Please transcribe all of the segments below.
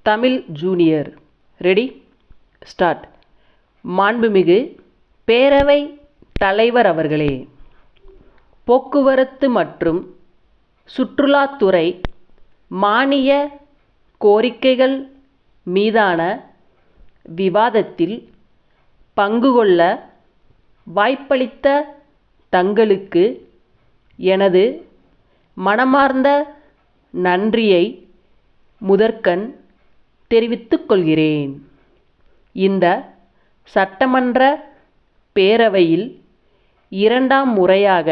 Tamil junior. Ready, start. மாண்புமிகு பேரவை தலைவர் அவர்களே, போக்குவரத்து மற்றும் சுற்றுலாத்துறை மானிய கோரிக்கைகள் மீதான விவாதத்தில் பங்கு கொள்ள வாய்ப்பளித்த தங்களுக்கு எனது மனமார்ந்த நன்றியை முதற்கண் தெரிவித்துக் கொள்கிறேன். இந்த சட்டமன்ற பேரவையில் இரண்டாம் முறையாக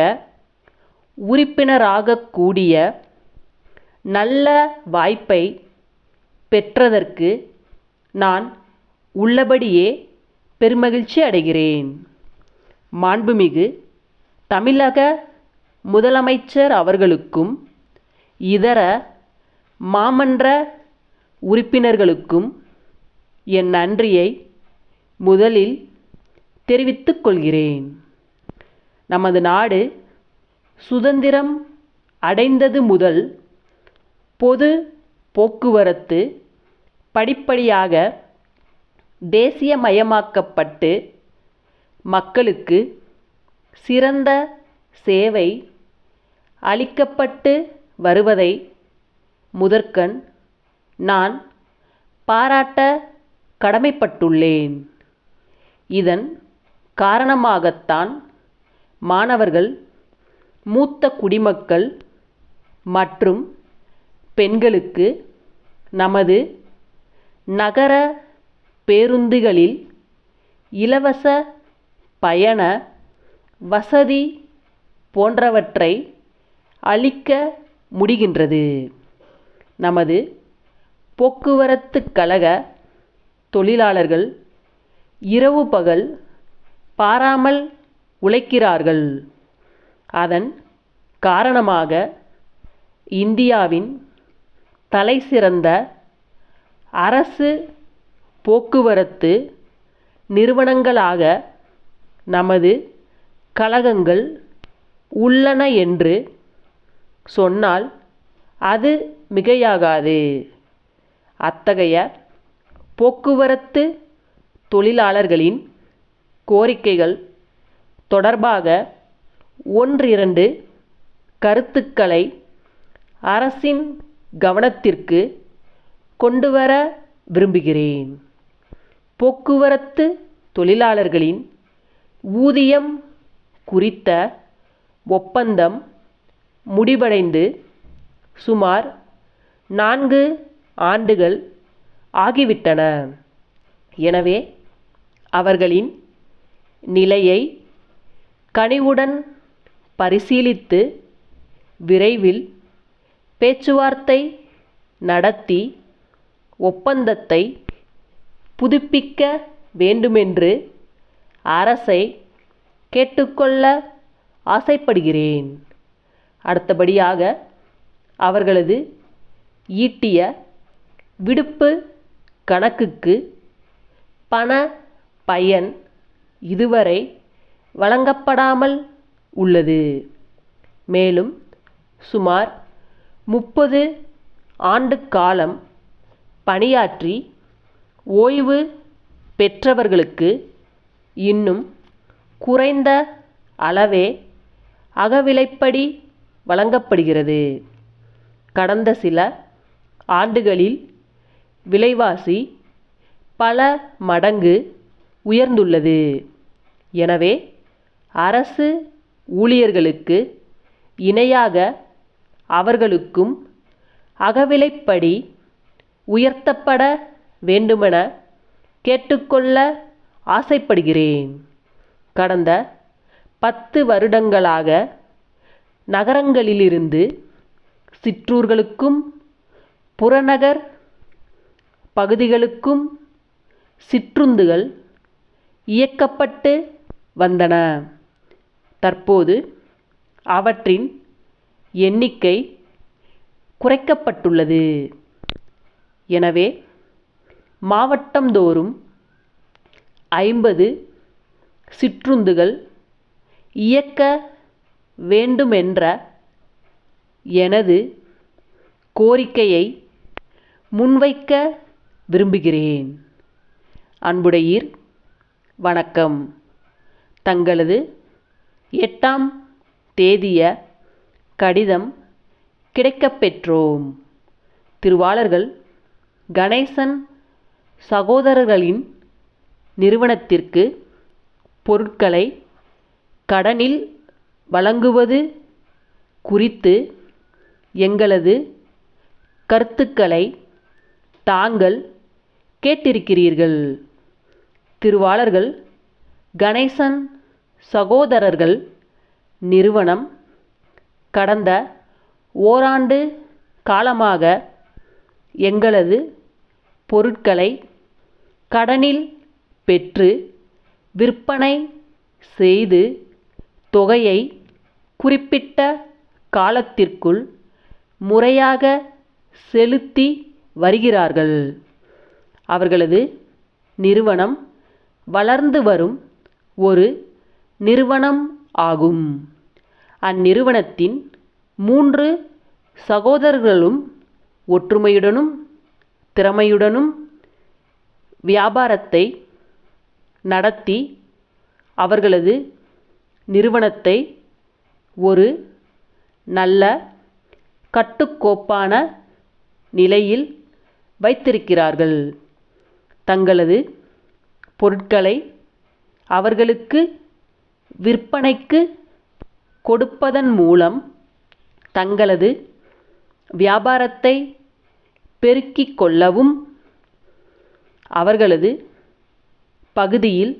உறுப்பினராகக் கூடிய நல்ல வாய்ப்பை பெற்றதற்கு நான் உள்ளபடியே பெருமகிழ்ச்சி அடைகிறேன். மாண்புமிகு தமிழக முதலமைச்சர் அவர்களுக்கும் இதர மாமன்ற உறுப்பினர்களுக்கும் என் நன்றியை முதலில் தெரிவித்துக் கொள்கிறேன். நமது நாடு சுதந்திரம் அடைந்தது முதல் பொது போக்குவரத்து படிப்படியாக தேசியமயமாக்கப்பட்டு மக்களுக்கு சிறந்த சேவை அளிக்கப்பட்டு வருவதை முதற்கண் நான் பாராட்ட கடமைப்பட்டுள்ளேன். இதன் காரணமாகத்தான் மாணவர்கள், மூத்த குடிமக்கள் மற்றும் பெண்களுக்கு நமது நகர பேருந்துகளில் இலவச பயண வசதி போன்றவற்றை அளிக்க முடிகின்றது. நமது போக்குவரத்து கழக தொழிலாளர்கள் இரவு பகல் பாராமல் உழைக்கிறார்கள். அதன் காரணமாக இந்தியாவின் தலைசிறந்த அரசு போக்குவரத்து நிறுவனங்களாக நமது கழகங்கள் உள்ளன என்று சொன்னால் அது மிகையாகாது. அத்தகைய போக்குவரத்து தொழிலாளர்களின் கோரிக்கைகள் தொடர்பாக ஒன்றிரண்டு கருத்துக்களை அரசின் கவனத்திற்கு கொண்டுவர விரும்புகிறேன். போக்குவரத்து தொழிலாளர்களின் ஊதியம் குறித்த ஒப்பந்தம் முடிவடைந்து சுமார் 4 ஆண்டுகள் ஆகிவிட்டன. எனவே அவர்களின் நிலையை கனிவுடன் பரிசீலித்து விரைவில் பேச்சுவார்த்தை நடத்தி ஒப்பந்தத்தை புதுப்பிக்க வேண்டுமென்று அரசை கேட்டுக்கொள்ள ஆசைப்படுகிறேன். அடுத்தபடியாக அவர்களது ஈட்டிய விடுப்பு கணக்குக்கு பண பயன் இதுவரை வழங்கப்படாமல் உள்ளது. மேலும் சுமார் 30 ஆண்டு காலம் பணியாற்றி ஓய்வு பெற்றவர்களுக்கு இன்னும் குறைந்த அளவே அகவிலைப்படி வழங்கப்படுகிறது. கடந்த சில ஆண்டுகளில் விலைவாசி பல மடங்கு உயர்ந்துள்ளது. எனவே அரசு ஊழியர்களுக்கு இணையாக அவர்களுக்கும் அகவிலைப்படி உயர்த்தப்பட வேண்டுமென கேட்டுக்கொள்ள ஆசைப்படுகிறேன். கடந்த 10 வருடங்களாக நகரங்களிலிருந்து சிற்றூர்களுக்கும் புறநகர் பகுதிகளுக்கும் சிற்றுந்துகள் இயக்கப்பட்டு வந்தன. தற்போது அவற்றின் எண்ணிக்கை குறைக்கப்பட்டுள்ளது. எனவே மாவட்டந்தோறும் 50 சிற்றுந்துகள் இயக்க வேண்டுமென்ற எனது கோரிக்கையை முன்வைக்க விரும்புகிறேன். அன்புடையீர், வணக்கம். தங்களது 8ஆம் தேதிய கடிதம் கிடைக்கப்பெற்றோம். திருவாளர்கள் கணேசன் சகோதரர்களின் நிறுவனத்திற்கு பொருட்களை கடனில் வழங்குவது குறித்து எங்களது கருத்துக்களை தாங்கள் கேட்டிருக்கிறீர்கள். திருவாளர்கள் கணேசன் சகோதரர்கள் நிறுவனம் கடந்த ஓராண்டு காலமாக எங்களது பொருட்களை கடனில் பெற்று விற்பனை செய்து தொகையை குறிப்பிட்ட காலத்திற்குள் முறையாக செலுத்தி வருகிறார்கள். அவர்களது நிறுவனம் வளர்ந்து வரும் ஒரு நிறுவனம் ஆகும். அந்நிறுவனத்தின் 3 சகோதரர்களும் ஒற்றுமையுடனும் திறமையுடனும் வியாபாரத்தை நடத்தி அவர்களது நிறுவனத்தை ஒரு நல்ல கட்டுக்கோப்பான நிலையில் வைத்திருக்கிறார்கள். தங்களது பொருட்களை அவர்களுக்கு விற்பனைக்கு கொடுப்பதன் மூலம் தங்களது வியாபாரத்தை பெருக்கிக் கொள்ளவும் அவர்களது பகுதியில்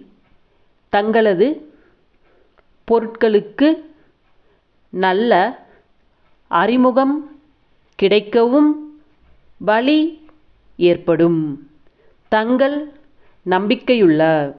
தங்களது பொருட்களுக்கு நல்ல அறிமுகம் கிடைக்கவும் வழி ஏற்படும். தங்கள் நம்பிக்கையுள்ள